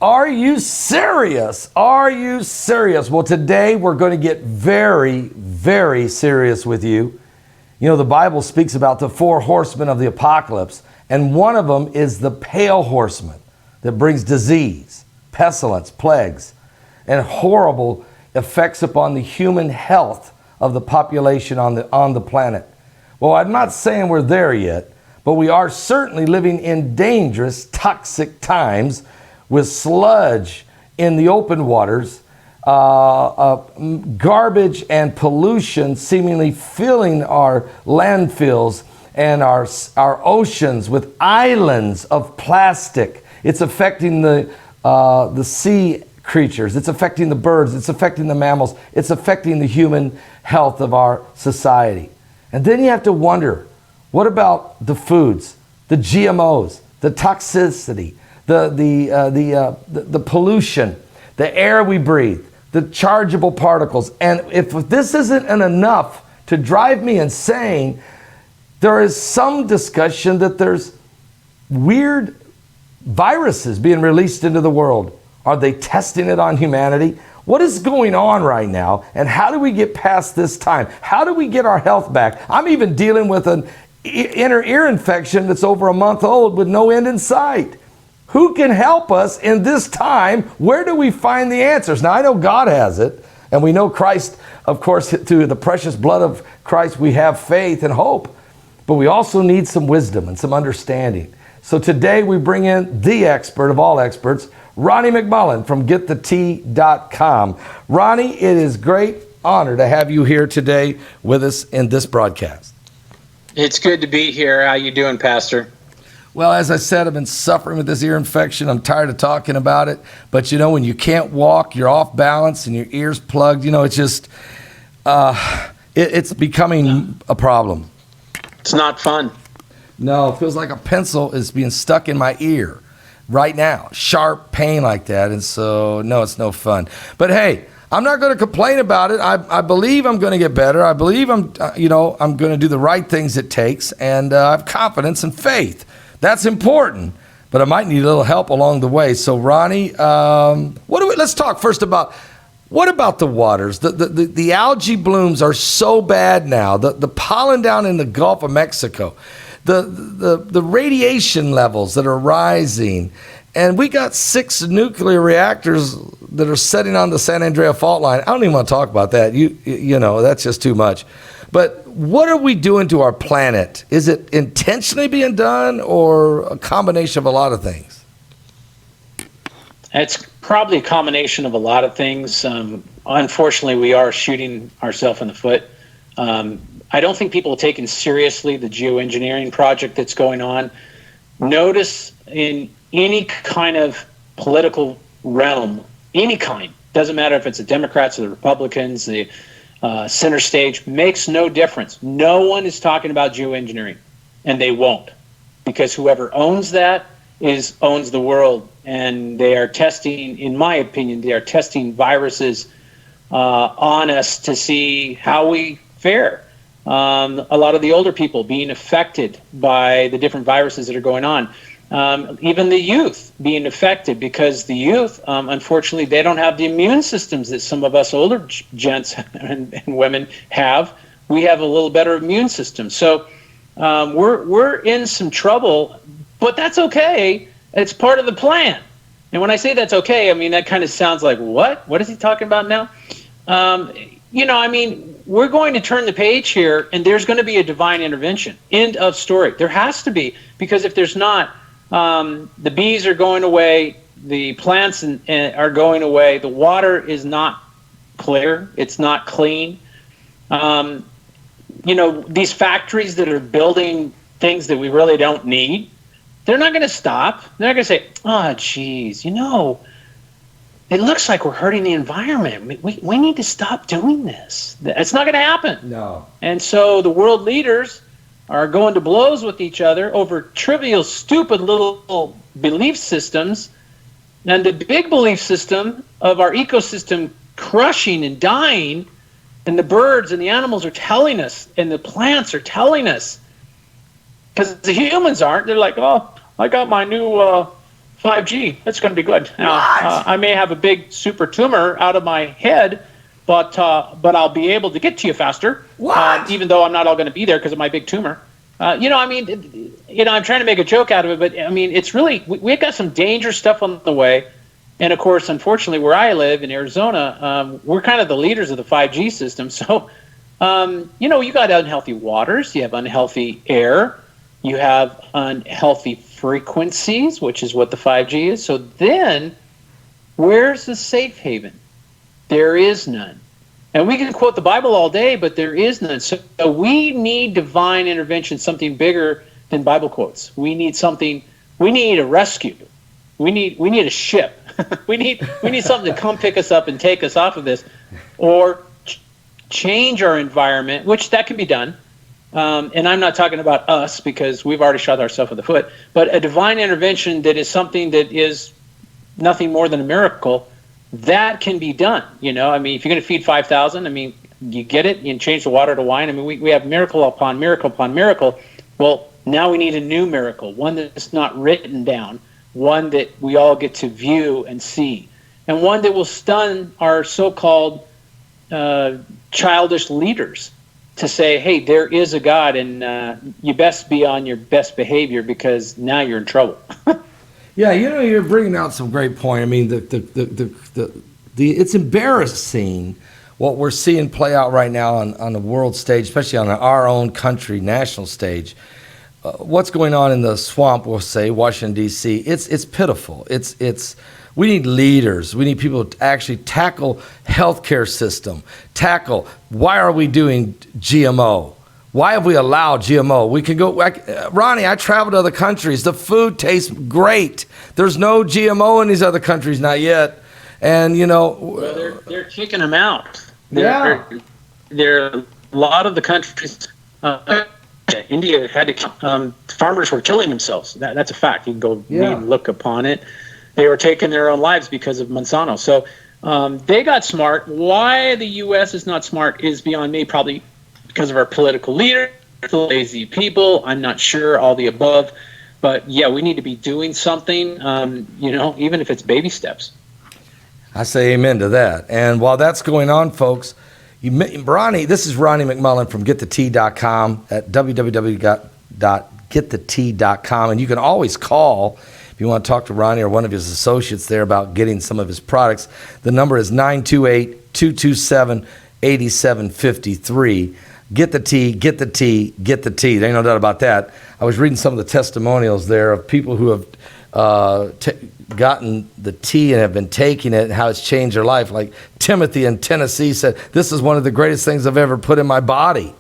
Are you serious? Are you serious? Well, today we're going to get very, very serious with you. You know, the Bible speaks about the 4 horsemen of the apocalypse, and one of them is the pale horseman that brings disease, pestilence, plagues, and horrible effects upon the human health of the population on the planet. Well, I'm not saying we're there yet, but we are certainly living in dangerous, toxic times with sludge in the open waters, garbage and pollution seemingly filling our landfills and our oceans with islands of plastic. It's affecting the sea creatures. It's affecting the birds. It's affecting the mammals. It's affecting the human health of our society. And then you have to wonder, what about the foods, the GMOs, the toxicity, the pollution, the air we breathe, the chargeable particles? And if this isn't enough to drive me insane, there is some discussion that there's weird viruses being released into the world. Are they testing it on humanity? What is going on right now? And how do we get past this time? How do we get our health back? I'm even dealing with an inner ear infection that's over a month old with no end in sight. Who can help us in this time? Where do we find the answers? Now, I know God has it, and we know Christ, of course, through the precious blood of Christ, we have faith and hope, but we also need some wisdom and some understanding. So today we bring in the expert of all experts, Ronnie McMullen from GetTheT.com. Ronnie, it is great honor to have you here today with us in this broadcast. It's good to be here. How you doing, Pastor? Well, as I said, I've been suffering with this ear infection. I'm tired of talking about it. But, you know, when you can't walk, you're off balance and your ear's plugged, you know, it's just, it's becoming a problem. It's not fun. No, it feels like a pencil is being stuck in my ear right now. Sharp pain like that. And so, no, it's no fun. But, hey, I'm not going to complain about it. I believe I'm going to get better. I believe I'm going to do the right things it takes. And I have confidence and faith. That's important, but I might need a little help along the way. So, Ronnie, let's talk first about, what about the waters? The algae blooms are so bad now. The pollen down in the Gulf of Mexico, the radiation levels that are rising, and we got 6 nuclear reactors that are sitting on the San Andreas fault line. I don't even want to talk about that. You know, that's just too much. But what are we doing to our planet? Is it intentionally being done or a combination of a lot of things? It's probably a combination of a lot of things. Unfortunately, we are shooting ourselves in the foot. I don't think people are taking seriously the geoengineering project that's going on. Notice in any kind of political realm, any kind, doesn't matter if it's the Democrats or the Republicans, the center stage, makes no difference. No one is talking about geoengineering, and they won't, because whoever owns that owns the world, and they are testing, in my opinion, they are testing viruses on us to see how we fare. A lot of the older people being affected by the different viruses that are going on. Even the youth being affected, because the youth, unfortunately, they don't have the immune systems that some of us older gents and women have. We have a little better immune system. So we're in some trouble, but that's okay. It's part of the plan. And when I say that's okay, I mean, that kind of sounds like, what? What is he talking about now? We're going to turn the page here, and there's going to be a divine intervention. End of story. There has to be, because if there's not, the bees are going away, the plants are going away, the water is not clear, it's not clean. These factories that are building things that we really don't need, they're not going to stop. They're not going to say, oh, geez, it looks like we're hurting the environment. We need to stop doing this. It's not going to happen. No. And so the world leaders are going to blows with each other over trivial, stupid little belief systems, and the big belief system of our ecosystem crushing and dying, and the birds and the animals are telling us, and the plants are telling us, because the humans aren't. They're like, oh, I got my new 5G. That's going to be good. Now, What? I may have a big super tumor out of my head, but I'll be able to get to you faster. What? Even though I'm not all going to be there because of my big tumor. I'm trying to make a joke out of it, but I mean, it's really, we've got some dangerous stuff on the way. And of course, unfortunately, where I live in Arizona, we're kind of the leaders of the 5G system. So, you got unhealthy waters, you have unhealthy air, you have unhealthy frequencies, which is what the 5G is. So then, where's the safe haven? There is none. And we can quote the Bible all day, but there is none. So we need divine intervention, something bigger than Bible quotes. We need a rescue. We need a ship. we need something to come pick us up and take us off of this, or change our environment, which that can be done. And I'm not talking about us because we've already shot ourselves in the foot, but a divine intervention that is something that is nothing more than a miracle, that can be done. I mean, if you're going to feed 5,000, I mean, you get it, you change the water to wine. I mean, we have miracle upon miracle upon miracle. Well, now we need a new miracle, one that's not written down, one that we all get to view and see, and one that will stun our so-called childish leaders to say, hey, there is a God, and you best be on your best behavior because now you're in trouble. Yeah, you're bringing out some great point. I mean, it's embarrassing what we're seeing play out right now on the world stage, especially on our own country, national stage. What's going on in the swamp, we'll say, Washington, D.C., it's pitiful. We need leaders. We need people to actually tackle healthcare system, why are we doing GMO? Why have we allowed GMO? We can go, Ronnie, I traveled to other countries. The food tastes great. There's no GMO in these other countries, not yet. And, Well, they're kicking them out. There are a lot of the countries, India had to, farmers were killing themselves. That's a fact. You can go read and look upon it. They were taking their own lives because of Monsanto. So they got smart. Why the U.S. is not smart is beyond me, probably because of our political leaders, lazy people. I'm not sure, all the above. But yeah, we need to be doing something, even if it's baby steps. I say amen to that. And while that's going on, folks, this is Ronnie McMullen from GetTheT.com at www.gettheT.com. And you can always call if you want to talk to Ronnie or one of his associates there about getting some of his products. The number is 928-227-8753. Get the tea, get the tea, get the tea. There ain't no doubt about that. I was reading some of the testimonials there of people who have gotten the tea and have been taking it and how it's changed their life. Like Timothy in Tennessee said, this is one of the greatest things I've ever put in my body.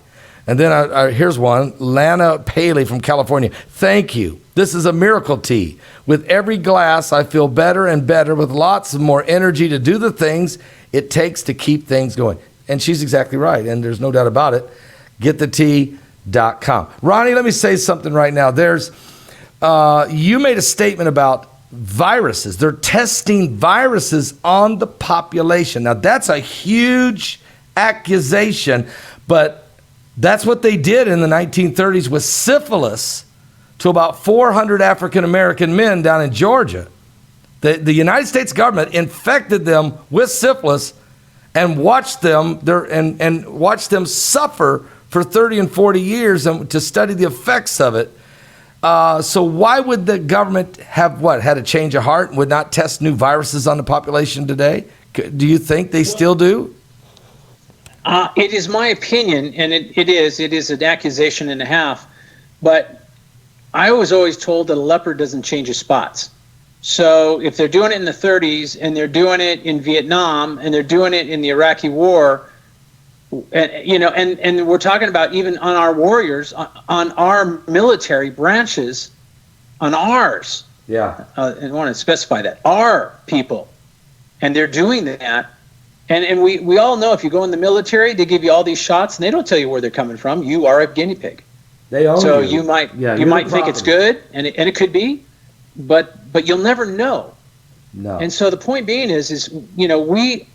And then here's one, Lana Paley from California. Thank you. This is a miracle tea. With every glass, I feel better and better with lots of more energy to do the things it takes to keep things going. And she's exactly right, and there's no doubt about it. GetTheT.com. Ronnie, let me say something right now. You made a statement about viruses. They're testing viruses on the population. Now, that's a huge accusation, but that's what they did in the 1930s with syphilis to about 400 African-American men down in Georgia. The United States government infected them with syphilis and watched them suffer for 30 and 40 years and to study the effects of it. So why would the government have had a change of heart and would not test new viruses on the population today? Do you think they still do? It is my opinion, and it is an accusation and a half, but I was always told that a leopard doesn't change his spots. So if they're doing it in the 30s and they're doing it in Vietnam and they're doing it in the Iraqi war, and we're talking about even on our warriors, on our military branches, on ours. Yeah. And I want to specify that, our people. And they're doing that. And we all know if you go in the military, they give you all these shots and they don't tell you where they're coming from. You are a guinea pig. They own so you. you might think it's good, and it could be, but you'll never know. No. And so the point being is we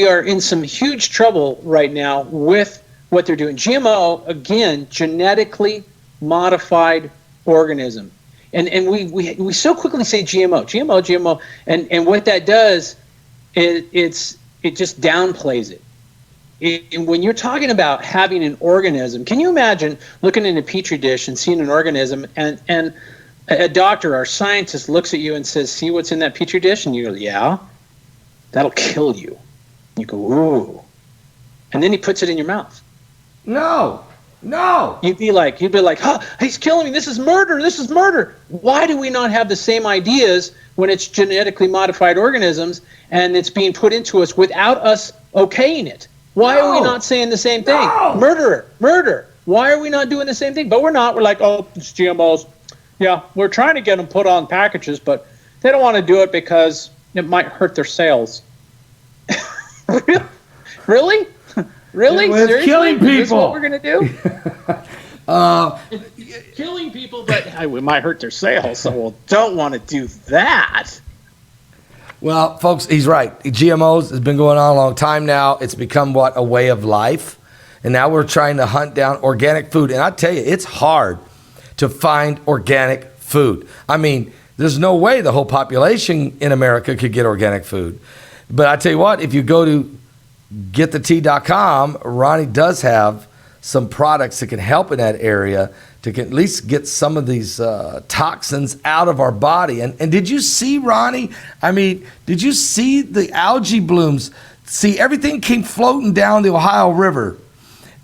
are in some huge trouble right now with what they're doing. GMO, again, genetically modified organism. And we so quickly say GMO, and what that does, it just downplays it. And when you're talking about having an organism, can you imagine looking in a petri dish and seeing an organism, and a doctor or scientist looks at you and says, "See what's in that petri dish?" And you go, "Yeah, that'll kill you." You go, "Ooh," and then he puts it in your mouth. No. You'd be like, "Huh, he's killing me. This is murder. This is murder." Why do we not have the same ideas when it's genetically modified organisms and it's being put into us without us okaying it? Why are we not saying the same thing? No. Murder. Why are we not doing the same thing? But we're not. We're like, "Oh, it's GMOs. Yeah, we're trying to get them put on packages, but they don't want to do it because it might hurt their sales." Really? Really? It's Seriously? killing people. Is this what we're going to do? It's killing people, but it might hurt their sales, so we don't want to do that. Well, folks, he's right. GMOs has been going on a long time now. It's become a way of life. And now we're trying to hunt down organic food. And I tell you, it's hard to find organic food. I mean, there's no way the whole population in America could get organic food. But I tell you what, if you go to getthetea.com, Ronnie does have some products that can help in that area to at least get some of these toxins out of our body. And did you see, Ronnie? I mean, did you see the algae blooms? See, everything came floating down the Ohio River.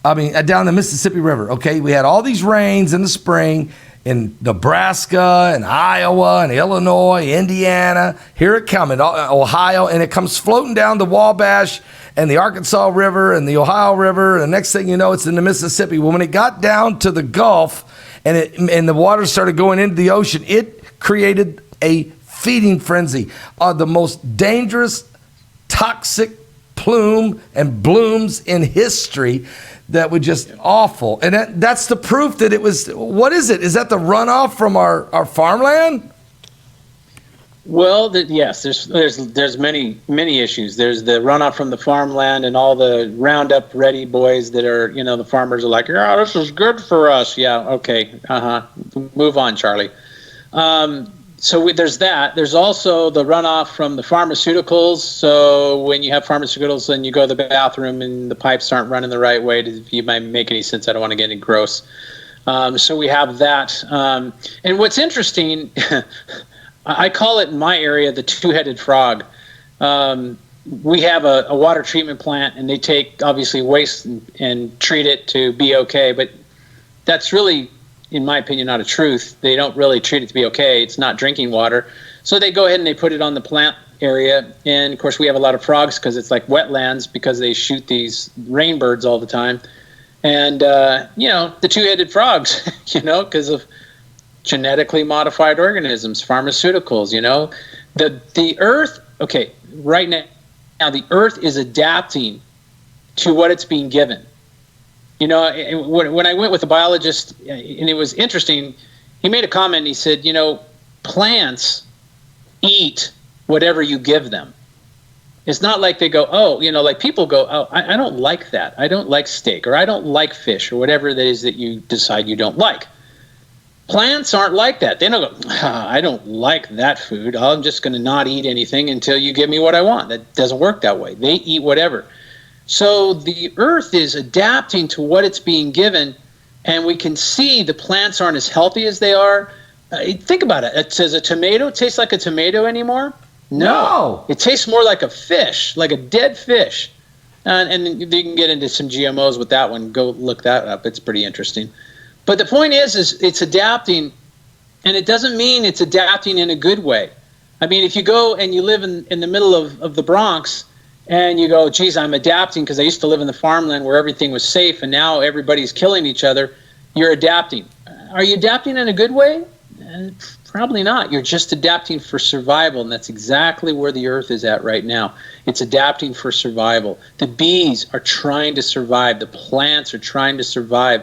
I mean, down the Mississippi River, okay? We had all these rains in the spring in Nebraska and Iowa and Illinois, Indiana. Here it comes, Ohio, and it comes floating down the Wabash and the Arkansas River and the Ohio River. And the next thing you know, it's in the Mississippi. Well, when it got down to the Gulf and the water started going into the ocean, it created a feeding frenzy of the most dangerous, toxic plume and blooms in history that were just awful. And that's the proof that it was, what is it? Is that the runoff from our farmland? Well, yes, there's many issues. There's the runoff from the farmland and all the Roundup Ready boys that are, the farmers are like, "Yeah, this is good for us." Yeah, okay, move on, Charlie. So there's that. There's also the runoff from the pharmaceuticals. So when you have pharmaceuticals and you go to the bathroom and the pipes aren't running the right way, if you might make any sense, I don't want to get any gross. So we have that. And what's interesting, I call it in my area the two-headed frog. We have a water treatment plant, and they take obviously waste and treat it to be okay. But that's really, in my opinion, not a truth. They don't really treat it to be okay. It's not drinking water. So they go ahead and they put it on the plant area. And, of course, we have a lot of frogs because it's like wetlands because they shoot these rainbirds all the time. And, the two-headed frogs, because of genetically modified organisms, pharmaceuticals, The earth, okay, right now the earth is adapting to what it's being given. When I went with a biologist, and it was interesting, he made a comment, and he said, plants eat whatever you give them. It's not like they go, like people go, "Oh, I don't like that. I don't like steak," or "I don't like fish," or whatever it is that you decide you don't like. Plants aren't like that. They don't go, "I don't like that food. I'm just going to not eat anything until you give me what I want." That doesn't work that way. They eat whatever. So the earth is adapting to what it's being given, and we can see the plants aren't as healthy as they are. Think about it. Does a tomato taste like a tomato anymore? No. It tastes more like a fish, like a dead fish. And you can get into some GMOs with that one. Go look that up. It's pretty interesting. But the point is it's adapting, and it doesn't mean it's adapting in a good way. I mean, if you go and you live in the middle of the Bronx, and you go, "Geez, I'm adapting because I used to live in the farmland where everything was safe, and now everybody's killing each other," you're adapting. Are you adapting in a good way? Probably not. You're just adapting for survival, and that's exactly where the earth is at right now. It's adapting for survival. The bees are trying to survive. The plants are trying to survive.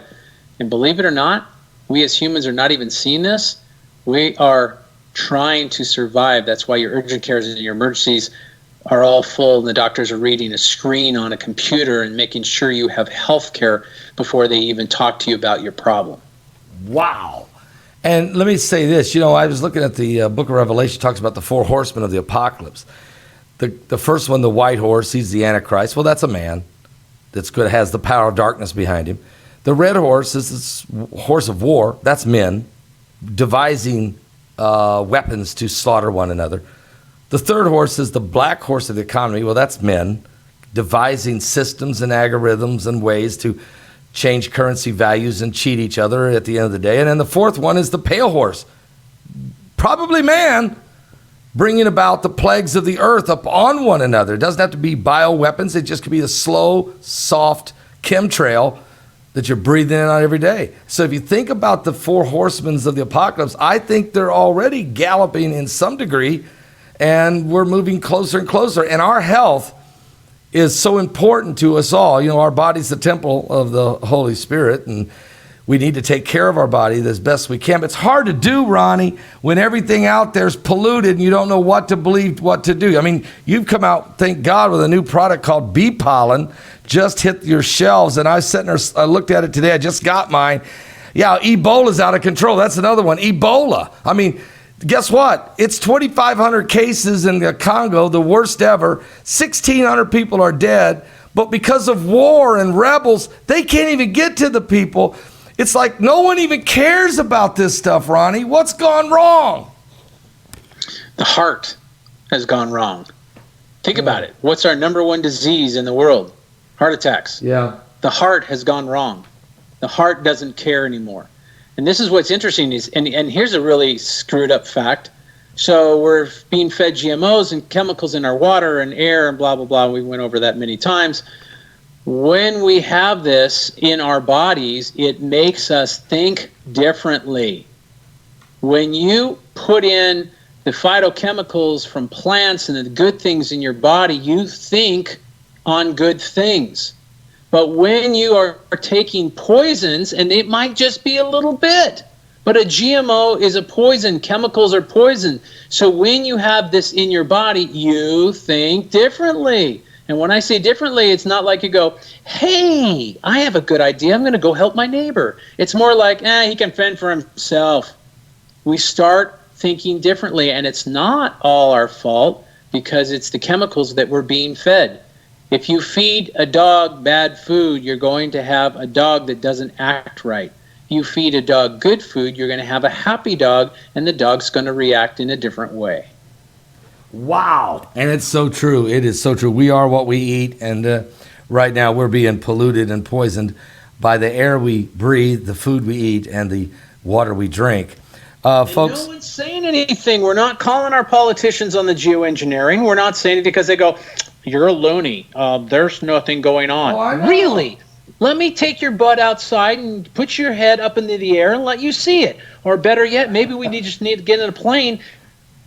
And believe it or not, we as humans are not even seeing this. We are trying to survive. That's why your urgent cares and your emergencies are all full, and the doctors are reading a screen on a computer and making sure you have health care before they even talk to you about your problem. Wow. And let me say this, I was looking at the book of Revelation, talks about the four horsemen of the apocalypse. The first one, the white horse, he's the Antichrist. Well, that's a man that's good, has the power of darkness behind him. The red horse is this horse of war. That's men devising weapons to slaughter one another. The third horse is the black horse of the economy. Well, that's men devising systems and algorithms and ways to change currency values and cheat each other at the end of the day. And then the fourth one is the pale horse, probably man, bringing about the plagues of the earth upon one another. It doesn't have to be bioweapons. It just could be a slow, soft chemtrail that you're breathing in on every day. So if you think about the four horsemen of the apocalypse, I think they're already galloping in some degree, and we're moving closer and closer. And our health is so important to us all. Our body's the temple of the Holy Spirit, and we need to take care of our body as best we can. But it's hard to do, Ronnie, when everything out there is polluted and you don't know what to believe, what to do. I mean, you've come out, thank God, with a new product called bee pollen, just hit your shelves. And I was sitting there, I looked at it today. I just got mine. Yeah, Ebola's out of control. That's another one. Ebola. I mean, guess what? It's 2,500 cases in the Congo, the worst ever. 1,600 people are dead. But because of war and rebels, they can't even get to the people. It's like no one even cares about this stuff, Ronnie. What's gone wrong? The heart has gone wrong. Think about it. What's our number one disease in the world? Heart attacks. Yeah. The heart has gone wrong. The heart doesn't care anymore. And this is what's interesting is, and here's a really screwed up fact. So we're being fed GMOs and chemicals in our water and air and blah, blah, blah. We went over that many times. When we have this in our bodies, it makes us think differently. When you put in the phytochemicals from plants and the good things in your body, you think on good things. But when you are taking poisons, and it might just be a little bit, but a GMO is a poison. Chemicals are poison. So when you have this in your body, you think differently. And when I say differently, it's not like you go, hey, I have a good idea. I'm going to go help my neighbor. It's more like, he can fend for himself. We start thinking differently, and it's not all our fault because it's the chemicals that we're being fed. If you feed a dog bad food, you're going to have a dog that doesn't act right. You feed a dog good food, you're going to have a happy dog, and the dog's going to react in a different way. Wow. And it's so true. It is so true. We are what we eat, and right now we're being polluted and poisoned by the air we breathe, the food we eat, and the water we drink. Folks, no one's saying anything. We're not calling our politicians on the geoengineering. We're not saying it because they go, you're a loony. There's nothing going on. Oh, really? Let me take your butt outside and put your head up into the air and let you see it. Or better yet, maybe we just need to get in a plane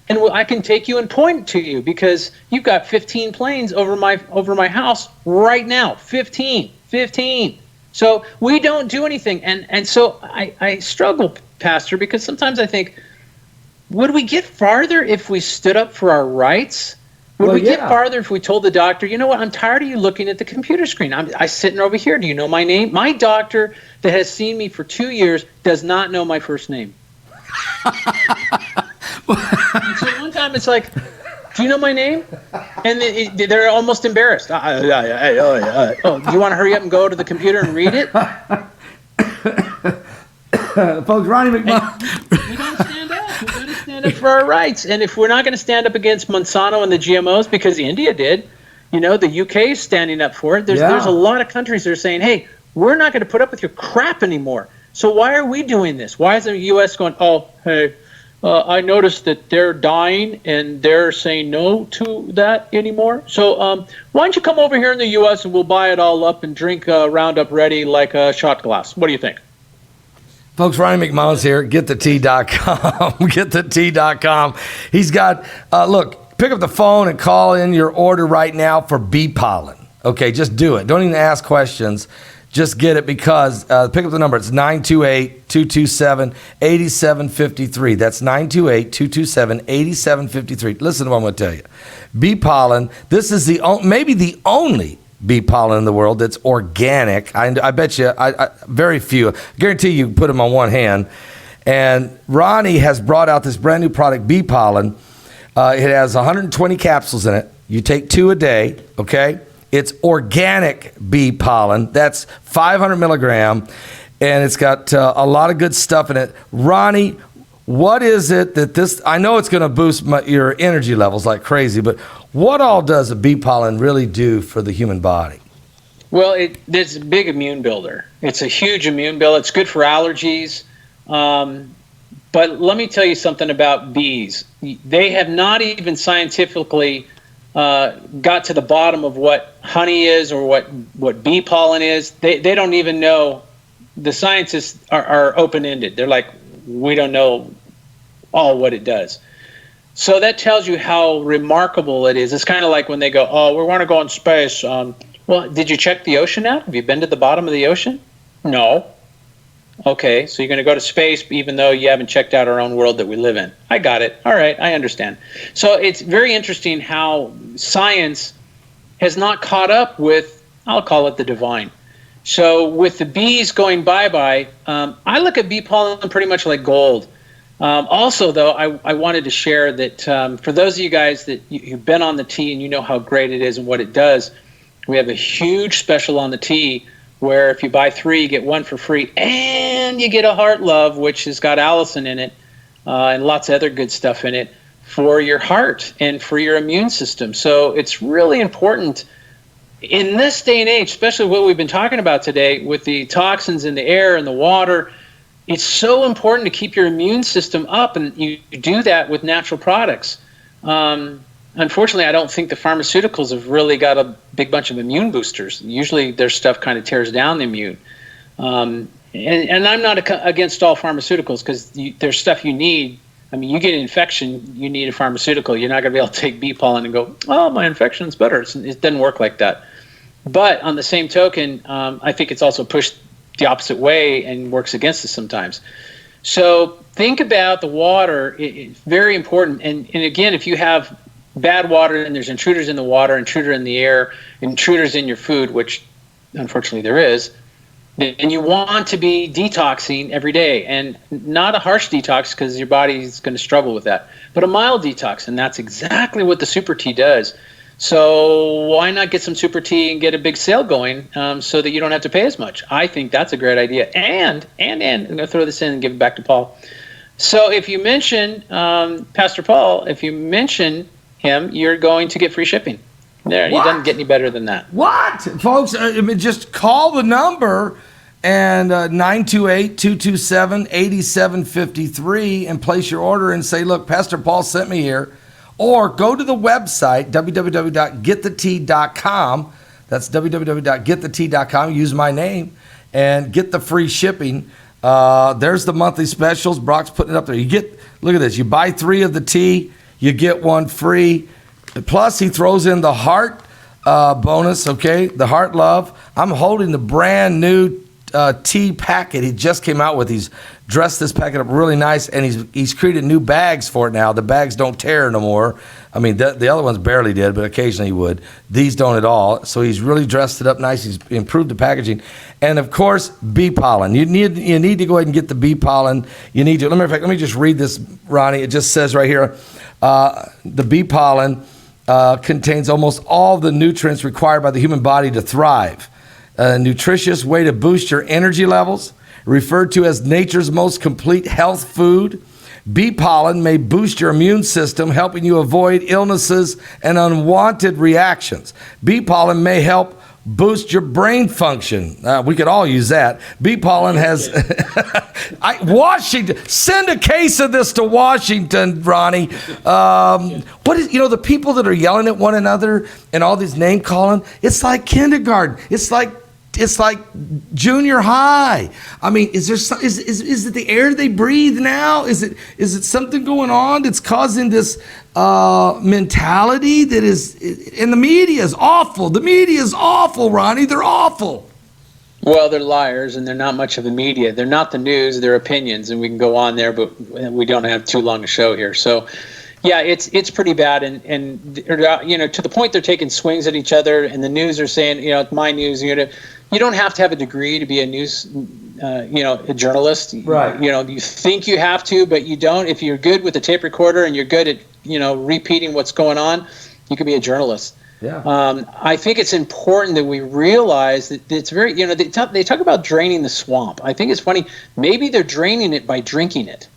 and I can take you and point to you because you've got 15 planes over my house right now. 15. So we don't do anything. And so I struggle, Pastor, because sometimes I think, would we get farther if we stood up for our rights? Would we get farther if we told the doctor, you know what, I'm tired of you looking at the computer screen. I'm sitting over here. Do you know my name? My doctor that has seen me for 2 years does not know my first name. And so one time it's like, do you know my name? And they're almost embarrassed. Oh, do you want to hurry up and go to the computer and read it? Folks, Ronnie McMahon. We don't stand up. We've got to stand up for our rights. And if we're not going to stand up against Monsanto and the GMOs, because India did, the UK is standing up for it. There's a lot of countries that are saying, hey, we're not going to put up with your crap anymore. So why are we doing this? Why is the U.S. going, I noticed that they're dying and they're saying no to that anymore. So why don't you come over here in the U.S. and we'll buy it all up and drink Roundup Ready like a shot glass. What do you think? Folks, Ronnie McMullen's here. GetTheT.com. GetTheT.com. He's got, look, pick up the phone and call in your order right now for bee pollen. Okay, just do it. Don't even ask questions. Just get it because, pick up the number. It's 928-227-8753. That's 928-227-8753. Listen to what I'm going to tell you. Bee pollen, this is maybe the only bee pollen in the world that's organic. I bet you, very few. I guarantee you can put them on one hand. And Ronnie has brought out this brand new product, Bee Pollen. It has 120 capsules in it. You take 2 a day, okay? It's organic bee pollen. That's 500 milligram, and it's got a lot of good stuff in it. Ronnie, what is it that this, I know it's going to boost your energy levels like crazy, but what all does a bee pollen really do for the human body? Well, it's a big immune builder. It's a huge immune builder. It's good for allergies. But let me tell you something about bees. They have not even scientifically got to the bottom of what honey is or what bee pollen is. They don't even know. The scientists are open-ended. They're like, we don't know all what it does. So that tells you how remarkable it is. It's kind of like when they go, oh, we want to go in space. Well, did you check the ocean out? Have you been to the bottom of the ocean? No. Okay, so you're going to go to space even though you haven't checked out our own world that we live in. I got it. All right, I understand. So it's very interesting how science has not caught up with, I'll call it the divine. So with the bees going bye-bye, I look at bee pollen pretty much like gold. Also, though, I wanted to share that for those of you guys that you've been on the tea and you know how great it is and what it does, we have a huge special on the tea where if you buy 3, you get 1 for free, and you get a Heart Love, which has got allicin in it and lots of other good stuff in it for your heart and for your immune system. So it's really important in this day and age, especially what we've been talking about today with the toxins in the air and the water. It's so important to keep your immune system up, and you do that with natural products. Unfortunately, I don't think the pharmaceuticals have really got a big bunch of immune boosters. Usually their stuff kind of tears down the immune. And I'm not against all pharmaceuticals because there's stuff you need. I mean, you get an infection, you need a pharmaceutical. You're not going to be able to take bee pollen and go, oh, my infection's better. It doesn't work like that. But on the same token, I think it's also pushed the opposite way and works against us sometimes. So think about the water. It's very important. And again, if you have bad water and there's intruders in the water, intruder in the air, intruders in your food, which unfortunately there is, and you want to be detoxing every day, and not a harsh detox because your body's going to struggle with that, but a mild detox, and that's exactly what the super tea does. So why not get some super tea and get a big sale going so that you don't have to pay as much? I think that's a great idea. And I'm going to throw this in and give it back to Paul. So if you mention Pastor Paul, if you mention him, you're going to get free shipping. There, What? It doesn't get any better than that. What? Folks, I mean, just call the number and 928-227-8753 and place your order and say, look, Pastor Paul sent me here. Or go to the website, www.getthetea.com. That's www.getthetea.com. Use my name and get the free shipping. There's the monthly specials. Brock's putting it up there. Look at this. You buy 3 of the tea, you get 1 free. Plus, he throws in the heart bonus, okay? The Heart Love. I'm holding the brand new tea packet he just came out with. He's dressed this packet up really nice, and he's created new bags for it now. The bags don't tear no more. I mean, the other ones barely did, but occasionally he would. These don't at all. So he's really dressed it up nice. He's improved the packaging. And, of course, bee pollen. You need to go ahead and get the bee pollen. You need to. Let me just read this, Ronnie. It just says right here, the bee pollen contains almost all the nutrients required by the human body to thrive. A nutritious way to boost your energy levels, referred to as nature's most complete health food. Bee pollen may boost your immune system, helping you avoid illnesses and unwanted reactions. Bee pollen may help boost your brain function. We could all use that. Bee pollen has Washington. Send a case of this to Washington, Ronnie. What is the people that are yelling at one another and all these name calling? It's like kindergarten. It's like junior high. I mean, is it the air they breathe now? Is it something going on that's causing this mentality that is? And the media is awful. The media is awful, Ronnie. They're awful. Well, they're liars, and they're not much of the media. They're not the news. They're opinions, and we can go on there, but we don't have too long a show here. So, yeah, it's pretty bad, and to the point they're taking swings at each other, and the news are saying, it's my news. You don't have to have a degree to be a news a journalist. Right. You think you have to, but you don't. If you're good with the tape recorder and you're good at, repeating what's going on, you can be a journalist. Yeah. I think it's important that we realize that it's very, they talk about draining the swamp. I think it's funny. Maybe they're draining it by drinking it.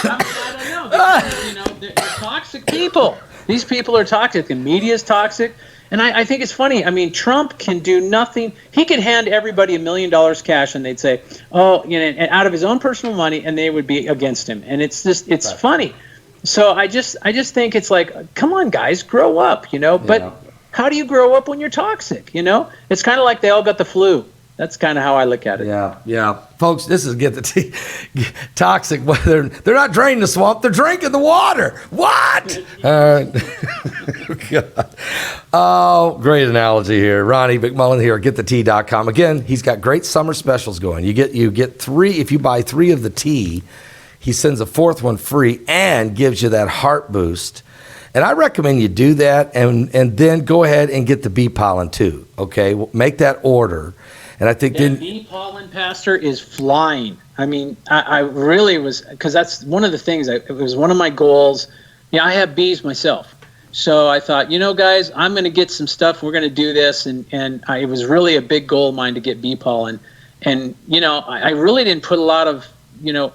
I don't know. They're toxic people. These people are toxic. The media is toxic. And I think it's funny. I mean, Trump can do nothing. He could hand everybody $1 million cash and they'd say, and out of his own personal money, and they would be against him. And it's just, it's funny. So I just think it's like, come on, guys, grow up, But how do you grow up when you're toxic, It's kind of like they all got the flu. That's kind of how I look at it. Yeah. Folks, this is Get the Tea. Toxic. They're not draining the swamp. They're drinking the water. What? God. Oh, great analogy here. Ronnie McMullen here at GetTheTea.com. Again, he's got great summer specials going. You get 3. If you buy 3 of the tea, he sends a 4th one free and gives you that heart boost. And I recommend you do that and then go ahead and get the bee pollen too. Okay? Make that order. And I think then bee pollen, Pastor, is flying. I mean, I really was, because that's one of the things. It was one of my goals. I have bees myself, so I thought, guys, I'm going to get some stuff. We're going to do this, and it was really a big goal of mine to get bee pollen. And I really didn't put a lot of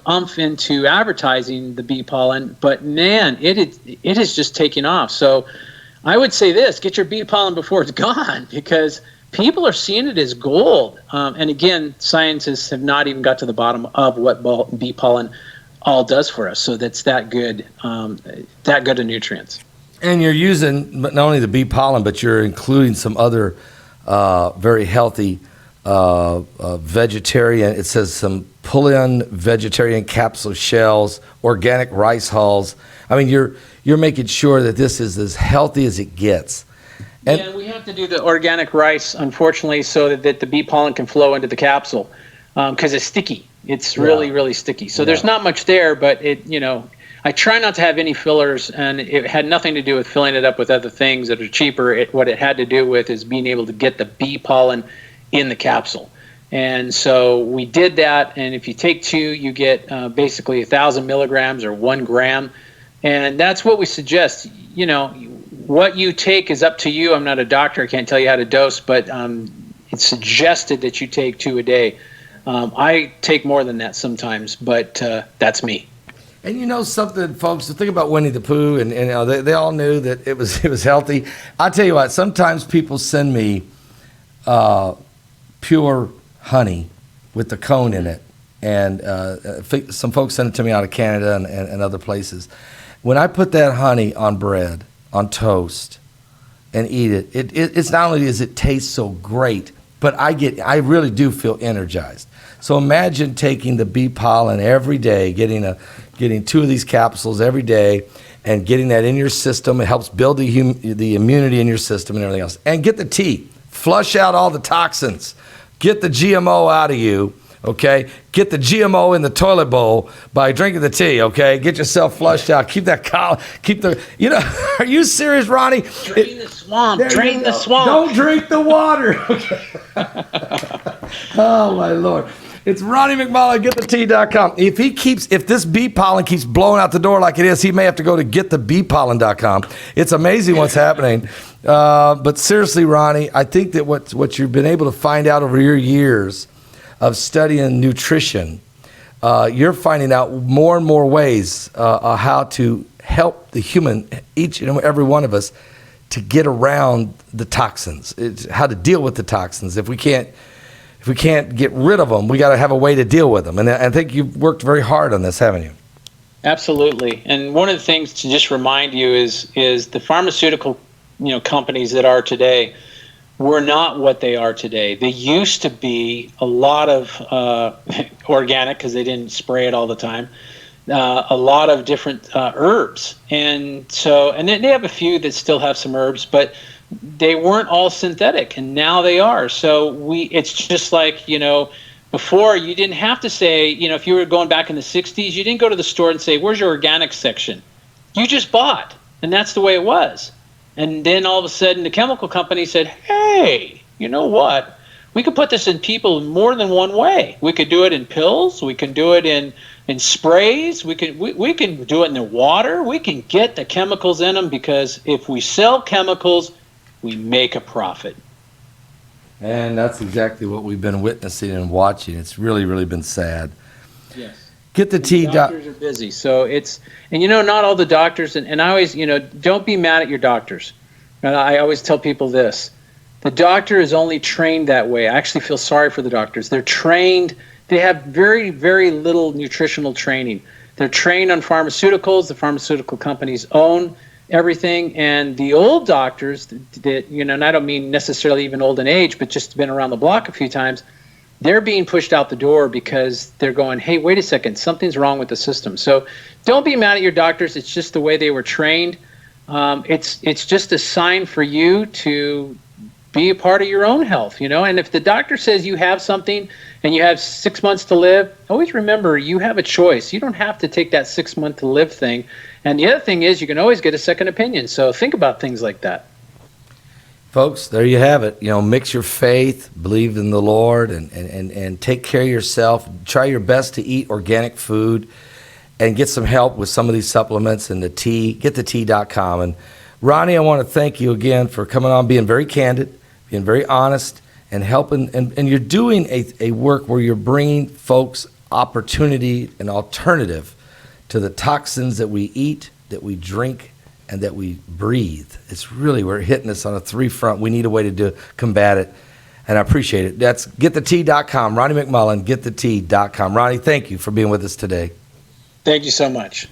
umph into advertising the bee pollen, but man, it has just taken off. So I would say this: get your bee pollen before it's gone, because people are seeing it as gold. And again, scientists have not even got to the bottom of what bee pollen all does for us. So that's that good of nutrients. And you're using not only the bee pollen, but you're including some other very healthy vegetarian. It says some Pullian vegetarian capsule shells, organic rice hulls. I mean, you're making sure that this is as healthy as it gets. And we have to do the organic rice, unfortunately, so that the bee pollen can flow into the capsule, because it's sticky. It's really, really sticky. So there's not much there, but I try not to have any fillers, and it had nothing to do with filling it up with other things that are cheaper. What it had to do with is being able to get the bee pollen in the capsule. And so we did that, and if you take 2, you get basically 1,000 milligrams or 1 gram, and that's what we suggest. What you take is up to you. I'm not a doctor. I can't tell you how to dose, but it's suggested that you take 2 a day. I take more than that sometimes, but that's me. And something, folks, to think about Winnie the Pooh, and they all knew that it was healthy. I'll tell you what, sometimes people send me pure honey with the cone in it. And some folks send it to me out of Canada and other places. When I put that honey on bread, on toast, and eat it, it's not only does it taste so great, but I really do feel energized. So imagine taking the bee pollen every day, getting 2 of these capsules every day, and getting that in your system. It helps build the immunity in your system and everything else. And get the tea. Flush out all the toxins. Get the GMO out of you. Okay, get the GMO in the toilet bowl by drinking the tea. Okay, get yourself flushed out. Keep that Are you serious, Ronnie? Drain the swamp. Drain the swamp. Don't drink the water. Okay. Oh my Lord. It's Ronnie McMullen, GetTheTea.com. If this bee pollen keeps blowing out the door like it is, he may have to go to GetTheBeePollen.com. It's amazing what's happening. But seriously, Ronnie, I think that what you've been able to find out over your years of studying nutrition, you're finding out more and more ways how to help the human, each and every one of us, to get around the toxins. It's how to deal with the toxins. If we can't get rid of them, we got to have a way to deal with them. And I think you've worked very hard on this, haven't you? Absolutely. And one of the things to just remind you is the pharmaceutical companies that are today were not what they are today. They used to be a lot of organic, because they didn't spray it all the time, a lot of different herbs. And then they have a few that still have some herbs, but they weren't all synthetic, and now they are. So it's just like, before you didn't have to say, if you were going back in the 60s, you didn't go to the store and say, where's your organic section? You just bought, and that's the way it was. And then all of a sudden the chemical company said, hey, you know what? We could put this in people more than one way. We could do it in pills. We can do it in sprays. We can do it in the water. We can get the chemicals in them, because if we sell chemicals, we make a profit. And that's exactly what we've been witnessing and watching. It's really, really been sad. Yes. Get the tea. Doctors are busy, so and not all the doctors. And I always, don't be mad at your doctors. And I always tell people this. The doctor is only trained that way. I actually feel sorry for the doctors. They're trained, they have very, very little nutritional training. They're trained on pharmaceuticals. The pharmaceutical companies own everything. And the old doctors that, and I don't mean necessarily even old in age, but just been around the block a few times, they're being pushed out the door because they're going, hey, wait a second, something's wrong with the system. So don't be mad at your doctors. It's just the way they were trained. It's just a sign for you to be a part of your own health, and if the doctor says you have something and you have 6 months to live, always remember you have a choice. You don't have to take that 6 month to live thing. And the other thing is, you can always get a second opinion. So think about things like that. Folks, there you have it. Mix your faith, believe in the Lord, and take care of yourself. Try your best to eat organic food and get some help with some of these supplements and the tea. GetTheTea.com. And Ronnie, I want to thank you again for coming on, being very candid, being very honest, and helping. And you're doing a work where you're bringing folks opportunity and alternative to the toxins that we eat, that we drink, and that we breathe. It's really, we're hitting us on a three front. We need a way to combat it, and I appreciate it. That's GetTheTea.com. Ronnie McMullen, GetTheTea.com. Ronnie, thank you for being with us today. Thank you so much.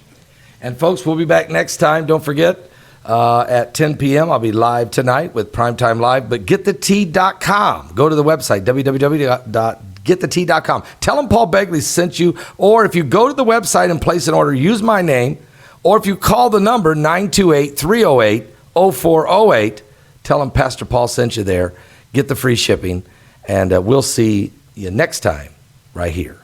And folks, we'll be back next time. Don't forget, at 10 p.m. I'll be live tonight with Primetime Live, but GetTheTea.com. Go to the website, www.getthetea.com. Tell them Paul Begley sent you, or if you go to the website and place an order, use my name, or if you call the number 928-308-0408, tell them Pastor Paul sent you there. Get the free shipping, and we'll see you next time right here.